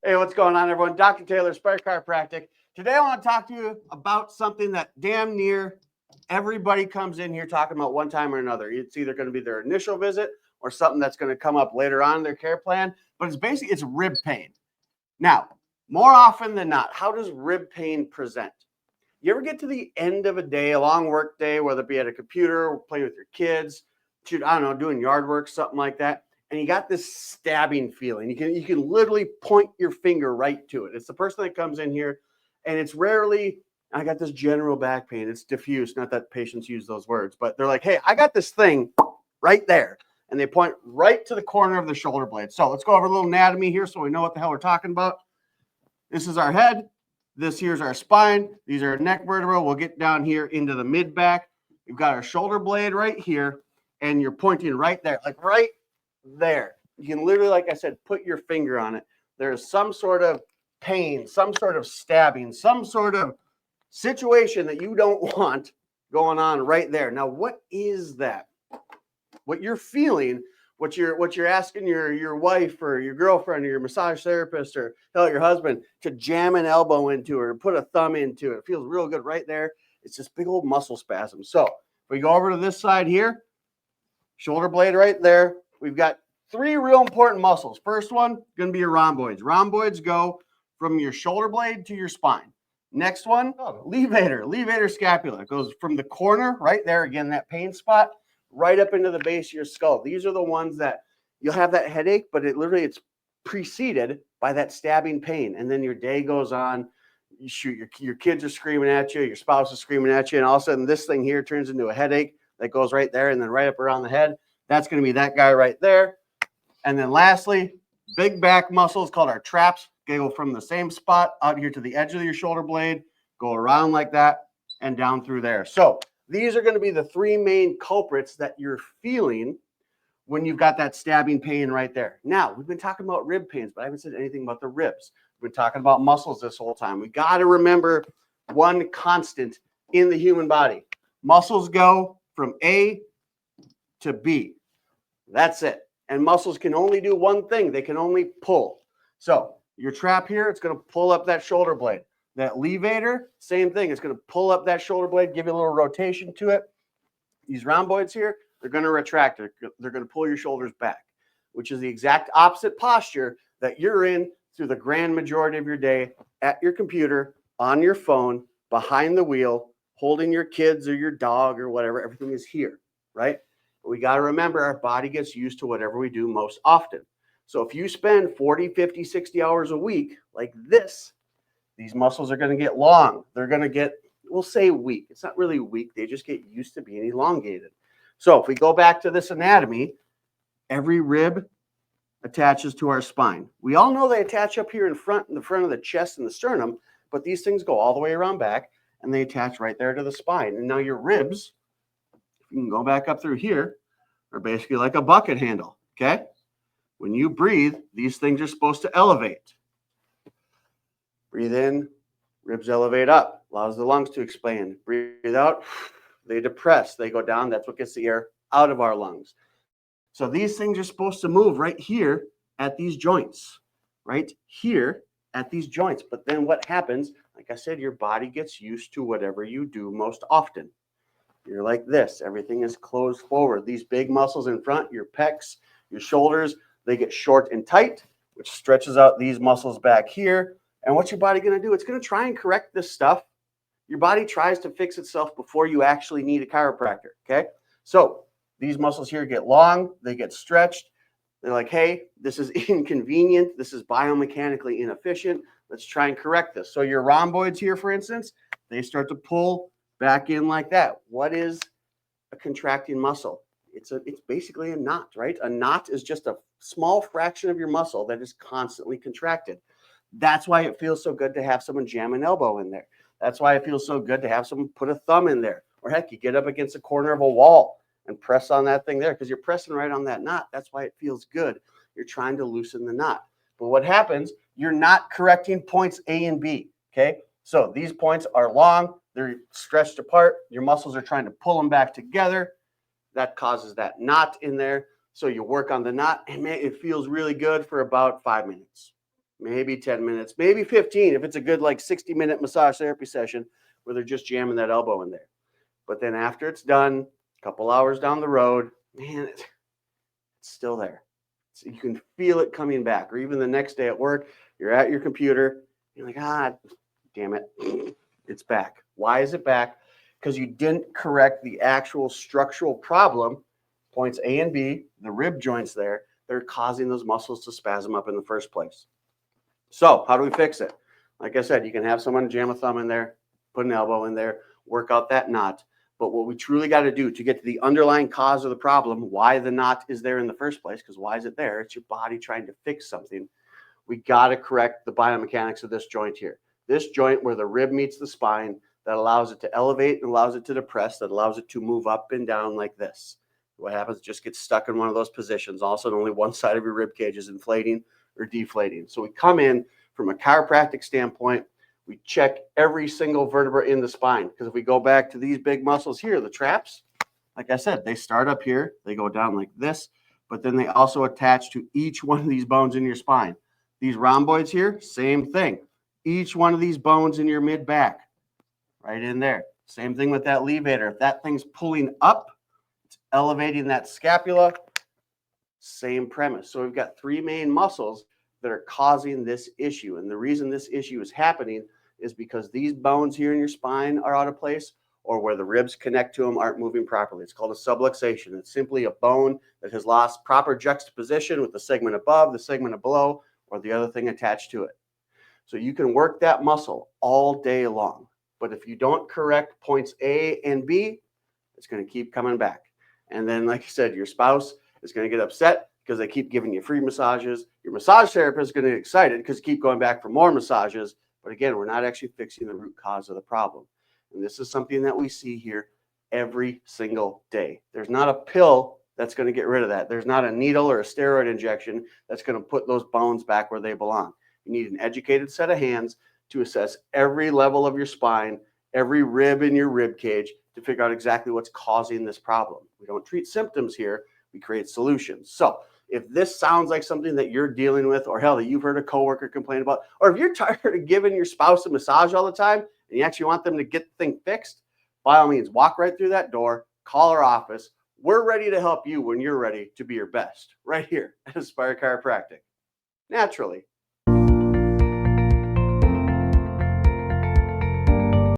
Hey, what's going on, everyone? Dr. Taylor, Aspire Chiropractic. Today, I want to talk to you about something that damn near everybody comes in here talking about one time or another. It's either going to be their initial visit or something that's going to come up later on in their care plan, but it's rib pain. Now, more often than not, how does rib pain present? You ever get to the end of a day, a long work day, whether it be at a computer, playing with your kids, I don't know, doing yard work, something like that, and you got this stabbing feeling. You can literally point your finger right to it. It's the person that comes in here, and it's rarely, I got this general back pain. It's diffuse. Not that patients use those words, but they're like, hey, I got this thing right there. And they point right to the corner of the shoulder blade. So let's go over a little anatomy here so we know what the hell we're talking about. This is our head. This here's our spine. These are our neck vertebrae. We'll get down here into the mid back. We've got our shoulder blade right here, and you're pointing right there, like right there. You can literally, like I said, put your finger on it. There's some sort of pain, some sort of stabbing, some sort of situation that you don't want going on right there. Now, what is that? What you're feeling, what you're asking your wife or your girlfriend or your massage therapist or hell, your husband to jam an elbow into or put a thumb into it. It feels real good right there. It's just big old muscle spasm. So if we go over to this side here, shoulder blade right there, we've got three real important muscles. First one, going to be your rhomboids. Rhomboids go from your shoulder blade to your spine. Next one, levator scapula. It goes from the corner right there, again, that pain spot, right up into the base of your skull. These are the ones that you'll have that headache, but it's preceded by that stabbing pain. And then your day goes on. You shoot, your kids are screaming at you, your spouse is screaming at you, and all of a sudden this thing here turns into a headache that goes right there and then right up around the head. That's going to be that guy right there. And then lastly, big back muscles called our traps. They go from the same spot out here to the edge of your shoulder blade, go around like that, and down through there. So these are going to be the three main culprits that you're feeling when you've got that stabbing pain right there. Now, we've been talking about rib pains, but I haven't said anything about the ribs. We've been talking about muscles this whole time. We got to remember one constant in the human body. Muscles go from A to B. That's it. And muscles can only do one thing. They can only pull. So your trap here, it's going to pull up that shoulder blade. That levator, same thing. It's going to pull up that shoulder blade, give you a little rotation to it. These rhomboids here, they're going to retract. They're going to pull your shoulders back, which is the exact opposite posture that you're in through the grand majority of your day at your computer, on your phone, behind the wheel, holding your kids or your dog or whatever. Everything is here, right? But we got to remember our body gets used to whatever we do most often. So if you spend 40, 50, 60 hours a week like this, these muscles are going to get long. They're going to get, we'll say weak. It's not really weak. They just get used to being elongated. So if we go back to this anatomy, every rib attaches to our spine. We all know they attach up here in the front of the chest and the sternum, but these things go all the way around back and they attach right there to the spine. And now your ribs, if you can go back up through here, are basically like a bucket handle, okay? When you breathe, these things are supposed to elevate. Breathe in, ribs elevate up, allows the lungs to expand. Breathe out, they depress, they go down. That's what gets the air out of our lungs. So these things are supposed to move right here at these joints, right here at these joints. But then what happens, like I said, your body gets used to whatever you do most often. You're like this. Everything is closed forward. These big muscles in front, your pecs, your shoulders, they get short and tight, which stretches out these muscles back here. And what's your body going to do? It's going to try and correct this stuff. Your body tries to fix itself before you actually need a chiropractor, okay? So these muscles here get long, they get stretched. They're like, hey, this is inconvenient. This is biomechanically inefficient. Let's try and correct this. So your rhomboids here, for instance, they start to pull back in like that. What is a contracting muscle? It's basically a knot, right? A knot is just a small fraction of your muscle that is constantly contracted. That's why it feels so good to have someone jam an elbow in there. That's why it feels so good to have someone put a thumb in there. Or heck, you get up against a corner of a wall and press on that thing there because you're pressing right on that knot. That's why it feels good. You're trying to loosen the knot. But what happens, you're not correcting points A and B, okay? So these points are long. They're stretched apart. Your muscles are trying to pull them back together. That causes that knot in there. So you work on the knot, and man, it feels really good for about 5 minutes. maybe 10 minutes, maybe 15 if it's a good like 60-minute massage therapy session where they're just jamming that elbow in there. But then after it's done, a couple hours down the road, man, it's still there. So you can feel it coming back. Or even the next day at work, you're at your computer, you're like, damn it, it's back. Why is it back? Because you didn't correct the actual structural problem, points A and B, the rib joints there, they're causing those muscles to spasm up in the first place. So how do we fix it? Like I said, you can have someone jam a thumb in there, put an elbow in there, work out that knot. But what we truly got to do to get to the underlying cause of the problem, why the knot is there in the first place, because why is it there? It's your body trying to fix something. We got to correct the biomechanics of this joint here. This joint where the rib meets the spine, that allows it to elevate and allows it to depress, that allows it to move up and down like this. What happens? It just gets stuck in one of those positions. All of a sudden, only one side of your rib cage is inflating or deflating. So we come in from a chiropractic standpoint, we check every single vertebra in the spine. Because if we go back to these big muscles here, the traps, like I said, they start up here, they go down like this, but then they also attach to each one of these bones in your spine. These rhomboids here, same thing. Each one of these bones in your mid back, right in there. Same thing with that levator. If that thing's pulling up, it's elevating that scapula. Same premise. So we've got three main muscles that are causing this issue. And the reason this issue is happening is because these bones here in your spine are out of place, or where the ribs connect to them aren't moving properly. It's called a subluxation. It's simply a bone that has lost proper juxtaposition with the segment above, the segment below, or the other thing attached to it. So you can work that muscle all day long. But if you don't correct points A and B, it's going to keep coming back. And then, like I said, your spouse is going to get upset because they keep giving you free massages. Your massage therapist is going to get excited because you keep going back for more massages. But again, we're not actually fixing the root cause of the problem. And this is something that we see here every single day. There's not a pill that's going to get rid of that. There's not a needle or a steroid injection that's going to put those bones back where they belong. You need an educated set of hands to assess every level of your spine, every rib in your rib cage to figure out exactly what's causing this problem. We don't treat symptoms here, we create solutions. So if this sounds like something that you're dealing with, or hell, that you've heard a coworker complain about, or if you're tired of giving your spouse a massage all the time and you actually want them to get the thing fixed, by all means, walk right through that door, call our office. We're ready to help you when you're ready to be your best, right here at Aspire Chiropractic. Naturally.